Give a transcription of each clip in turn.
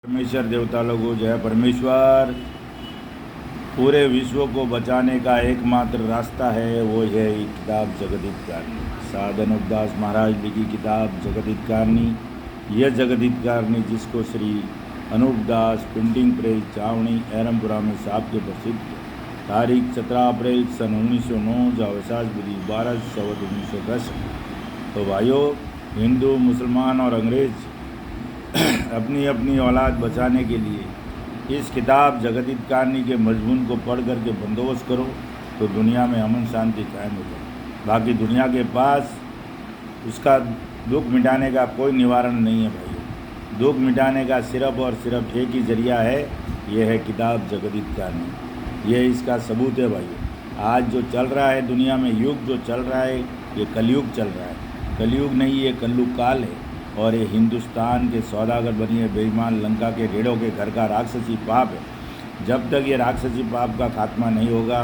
परमेश्वर देवता लोगों जय परमेश्वर। पूरे विश्व को बचाने का एकमात्र रास्ता है वो है किताब जगत हितकारणी। साधु अनूपदास महाराज लिखी किताब जगत हितकारणी। यह जगत हितकारणी जिसको श्री अनूपदास प्रिंटिंग प्रेस चावनी एरमपुरा में साहब के प्रसिद्ध तारीख 17 अप्रैल सन 1909 जावसाज बुधी 12 संवत 1910। तो भाइयों, हिंदू मुसलमान और अंग्रेज अपनी अपनी औलाद बचाने के लिए इस किताब जगत हितकारणी के मजमून को पढ़ करके बंदोबस्त करो तो दुनिया में अमन शांति कायम हो जाए। बाकी दुनिया के पास उसका दुख मिटाने का कोई निवारण नहीं है भाइयों। दुख मिटाने का सिर्फ और सिर्फ एक ही जरिया है, यह है किताब जगत हितकारणी। यह इसका सबूत है भाइयों। आज जो चल रहा है दुनिया में, युग जो चल रहा है, ये कलयुग चल रहा है। कलयुग नहीं, ये कल्लुग काल है। और ये हिंदुस्तान के सौदागर बनिए बेईमान लंका के रेड़ों के घर का राक्षसी पाप है। जब तक ये राक्षसी पाप का खात्मा नहीं होगा,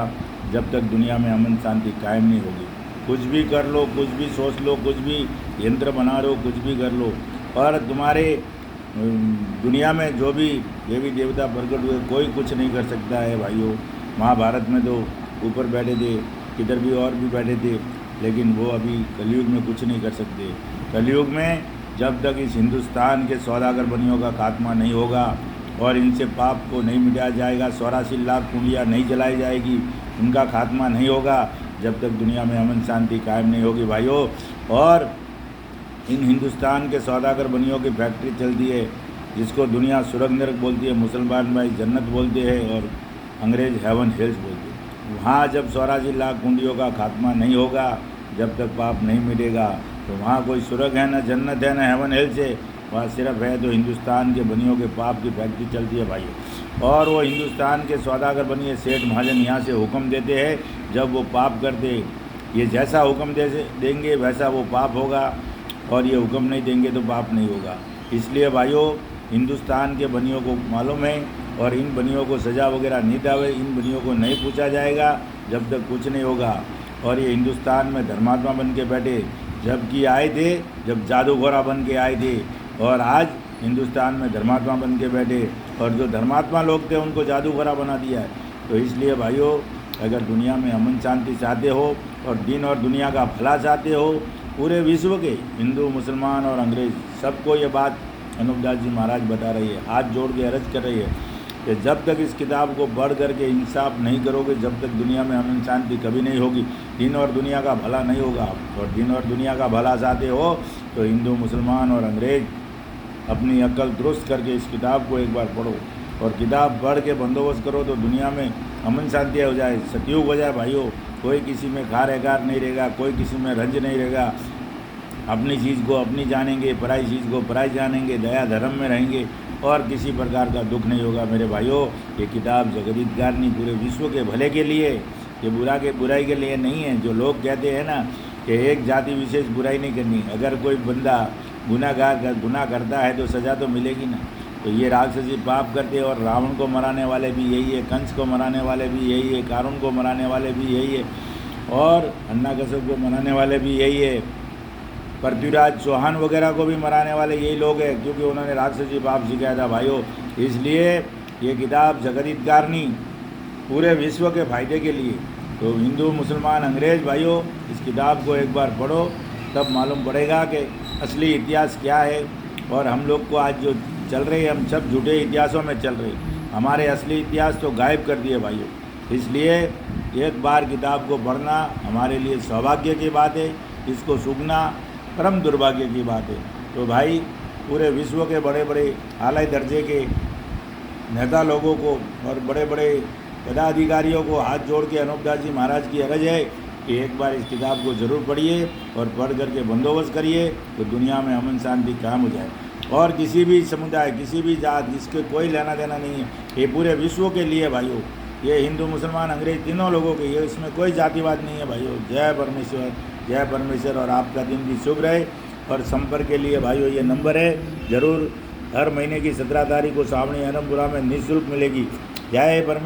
जब तक दुनिया में अमन शांति कायम नहीं होगी। कुछ भी कर लो, कुछ भी सोच लो, कुछ भी यंत्र बना लो, कुछ भी कर लो, और तुम्हारे दुनिया में जो भी देवी देवता प्रकट हुए कोई कुछ नहीं कर सकता है भाइयों। महाभारत में तो ऊपर बैठे थे, किधर भी और भी बैठे थे, लेकिन वो अभी कलयुग में कुछ नहीं कर सकते। कलयुग में जब तक इस हिंदुस्तान के सौदागर बनियों का खात्मा नहीं होगा और इनसे पाप को नहीं मिटाया जाएगा, 84 लाख कुंडियाँ नहीं जलाई जाएगी, उनका खात्मा नहीं होगा, जब तक दुनिया में अमन शांति कायम नहीं होगी भाइयों। और इन हिंदुस्तान के सौदागर बनियों की फैक्ट्री चलती है, जिसको दुनिया स्वर्ग नरक बोलती है, मुसलमान भाई जन्नत बोलते हैं और अंग्रेज हेवन हेल्स बोलते हैं। वहाँ जब 84 लाख कुंडियों का खात्मा नहीं होगा, जब तक पाप नहीं मिटेगा, तो वहाँ कोई स्वर्ग है, ना जन्नत है, ना हेवन हेल्स है। वहाँ सिर्फ है तो हिंदुस्तान के बनियों के पाप की फैक्ट्री चलती है भाइयों। और वो हिंदुस्तान के सौदागर बनिए सेठ महाजन यहाँ से हुक्म देते हैं, जब वो पाप करते, ये जैसा हुक्म देंगे वैसा वो पाप होगा, और ये हुक्म नहीं देंगे तो पाप नहीं होगा। इसलिए भाइयों, हिंदुस्तान के बनियों को मालूम है, और इन बनियों को सज़ा वगैरह नहीं दावे, इन बनियों को नहीं पूछा जाएगा जब तक कुछ नहीं होगा। और ये हिंदुस्तान में धर्मात्मा बन के बैठे जबकि आए थे, जब जादूगोरा बन के आए थे, और आज हिंदुस्तान में धर्मात्मा बन के बैठे, और जो धर्मात्मा लोग थे उनको जादूगोरा बना दिया है। तो इसलिए भाइयों, अगर दुनिया में अमन शांति चाहते हो और दिन और दुनिया का भला चाहते हो, पूरे विश्व के हिंदू मुसलमान और अंग्रेज सबको ये बात अनूपदास जी महाराज बता रही है, हाथ जोड़ के अर्ज कर रही है कि जब तक इस किताब को पढ़ करके इंसाफ नहीं करोगे, जब तक दुनिया में अमन शांति कभी नहीं होगी, दिन और दुनिया का भला नहीं होगा। और दिन और दुनिया का भला चाहते हो तो हिंदू मुसलमान और अंग्रेज अपनी अक्ल दुरुस्त करके इस किताब को एक बार पढ़ो, और किताब पढ़ के बंदोबस्त करो तो दुनिया में अमन शांति हो जाए, सतयुग हो जाए भाइयों। कोई किसी में खार एकार नहीं रहेगा, कोई किसी में रंज नहीं रहेगा। अपनी चीज़ को अपनी जानेंगे, पराई चीज़ को पराई जानेंगे, दया धर्म में रहेंगे, और किसी प्रकार का दुख नहीं होगा मेरे भाइयों। ये किताब जगत हितकारणी पूरे विश्व के भले के लिए, ये बुराई के लिए नहीं है। जो लोग कहते हैं ना कि एक जाति विशेष बुराई नहीं करनी, अगर कोई बंदा गुनाह करता है तो सज़ा तो मिलेगी ना। तो ये राक्षसी पाप करते हैं, और रावण को मराने वाले भी यही है, कंस को मराने वाले भी यही है, कारून को मराने वाले भी यही है, और हिरण्यकश्यप को मराने वाले भी यही है, पृथ्वीराज चौहान वगैरह को भी मराने वाले यही लोग हैं, क्योंकि उन्होंने राक्षसी पाप सिखाया था भाइयों। इसलिए ये किताब जगत हितकारणी पूरे विश्व के फायदे के लिए। तो हिंदू मुसलमान अंग्रेज भाइयों, इस किताब को एक बार पढ़ो, तब मालूम पड़ेगा कि असली इतिहास क्या है। और हम लोग को आज जो चल रहे हैं, हम सब झूठे इतिहासों में चल रहे हैं, हमारे असली इतिहास तो गायब कर दिए भाइयों। इसलिए एक बार किताब को पढ़ना हमारे लिए सौभाग्य की बात है, इसको सूंघना परम दुर्भाग्य की बात है। तो भाई, पूरे विश्व के बड़े बड़े आला दर्जे के नेता लोगों को और बड़े बड़े पदाधिकारियों को हाथ जोड़ के अनूपदास जी महाराज की अर्ज है कि एक बार इस किताब को ज़रूर पढ़िए और पढ़ करके बंदोबस्त करिए, तो दुनिया में अमन शांति कायम हो जाए। और किसी भी समुदाय, किसी भी जात, इसके कोई लेना देना नहीं है, ये पूरे विश्व के लिए भाइयों। ये हिंदू मुसलमान अंग्रेज तीनों लोगों के, ये इसमें कोई जातिवाद नहीं है भाइयों। जय परमेश्वर, जय परमेश्वर। और आपका दिन भी शुभ रहे। और संपर्क के लिए भाइयों ये नंबर है, ज़रूर हर महीने की 17 तारीख को सावनी एरमपुरा में निःशुल्क मिलेगी। जय परमेश्वर।